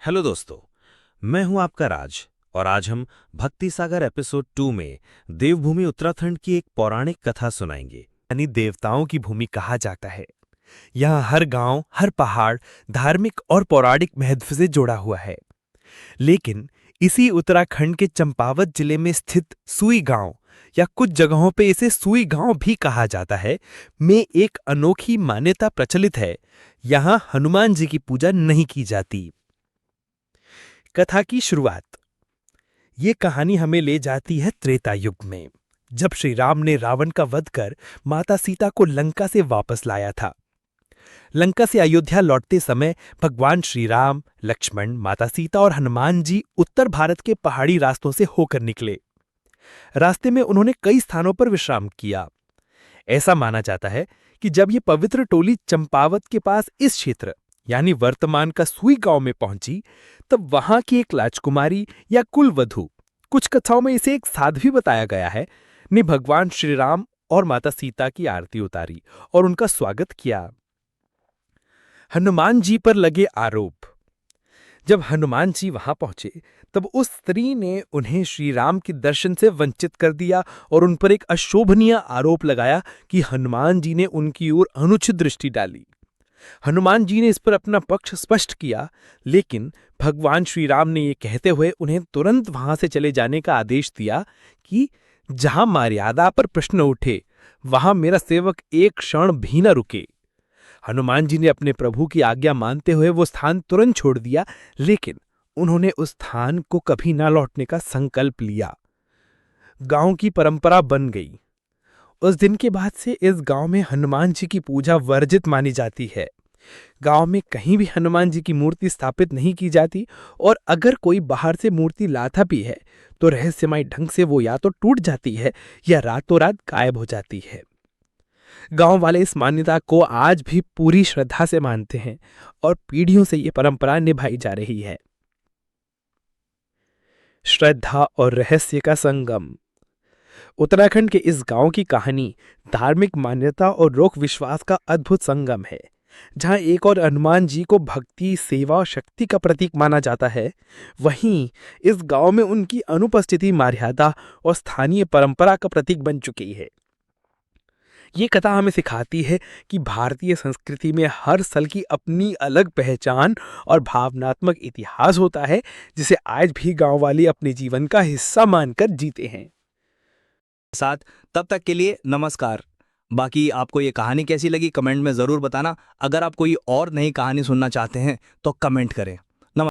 Hello दोस्तों, मैं हूं आपका राज और आज हम भक्ति सागर एपिसोड 2 में देवभूमि उत्तराखंड की एक पौराणिक कथा सुनाएंगे। यानी देवताओं की भूमि कहा जाता है। यहाँ हर गांव, हर पहाड़ धार्मिक और पौराणिक महत्व से जुड़ा हुआ है। लेकिन इसी उत्तराखंड के चंपावत जिले में स्थित सुई गांव, या कुछ जगहों पे इसे सुई गांव भी कहा जाता है, में एक अनोखी मान्यता प्रचलित है। यहाँ हनुमान जी की पूजा नहीं की जाती। कथा की शुरुआत। ये कहानी हमें ले जाती है त्रेता युग में, जब श्री राम ने रावण का वध कर माता सीता को लंका से वापस लाया था। लंका से अयोध्या लौटते समय भगवान श्री राम, लक्ष्मण, माता सीता और हनुमान जी उत्तर भारत के पहाड़ी रास्तों से होकर निकले। रास्ते में उन्होंने कई स्थानों पर विश्राम किया। ऐसा माना जाता है कि जब ये पवित्र टोली चंपावत के पास इस क्षेत्र यानी वर्तमान का सुई गांव में पहुंची, तब वहां की एक राजकुमारी या कुलवधू, कुछ कथाओं में इसे एक साध्वी बताया गया है, ने भगवान श्री राम और माता सीता की आरती उतारी और उनका स्वागत किया। हनुमान जी पर लगे आरोप। जब हनुमान जी वहां पहुंचे, तब उस स्त्री ने उन्हें श्री राम के दर्शन से वंचित कर दिया और उन पर एक अशोभनीय आरोप लगाया कि हनुमान जी ने उनकी ओर अनुचित दृष्टि डाली। हनुमान जी ने इस पर अपना पक्ष स्पष्ट किया, लेकिन भगवान श्री राम ने यह कहते हुए उन्हें तुरंत वहां से चले जाने का आदेश दिया कि जहां मर्यादा पर प्रश्न उठे, वहां मेरा सेवक एक क्षण भी न रुके। हनुमान जी ने अपने प्रभु की आज्ञा मानते हुए वो स्थान तुरंत छोड़ दिया, लेकिन उन्होंने उस स्थान को कभी न लौटने का संकल्प लिया। गांव की परंपरा बन गई। उस दिन के बाद से इस गांव में हनुमान जी की पूजा वर्जित मानी जाती है। गांव में कहीं भी हनुमान जी की मूर्ति स्थापित नहीं की जाती, और अगर कोई बाहर से मूर्ति लाता भी है तो रहस्यमय ढंग से वो या तो टूट जाती है या रातों रात गायब हो जाती है। गांव वाले इस मान्यता को आज भी पूरी श्रद्धा से मानते हैं और पीढ़ियों से ये परंपरा निभाई जा रही है। श्रद्धा और रहस्य का संगम। उत्तराखंड के इस गांव की कहानी धार्मिक मान्यता और लोक विश्वास का अद्भुत संगम है। जहां एक और हनुमान जी को भक्ति, सेवा और शक्ति का प्रतीक माना जाता है, वहीं इस गांव में उनकी अनुपस्थिति मर्यादा और स्थानीय परंपरा का प्रतीक बन चुकी है। ये कथा हमें सिखाती है कि भारतीय संस्कृति में हर स्थल की अपनी अलग पहचान और भावनात्मक इतिहास होता है, जिसे आज भी गांव वाले अपने जीवन का हिस्सा मानकर जीते हैं। साथ तब तक के लिए नमस्कार। बाकी आपको ये कहानी कैसी लगी कमेंट में ज़रूर बताना। अगर आप कोई और नई कहानी सुनना चाहते हैं तो कमेंट करें।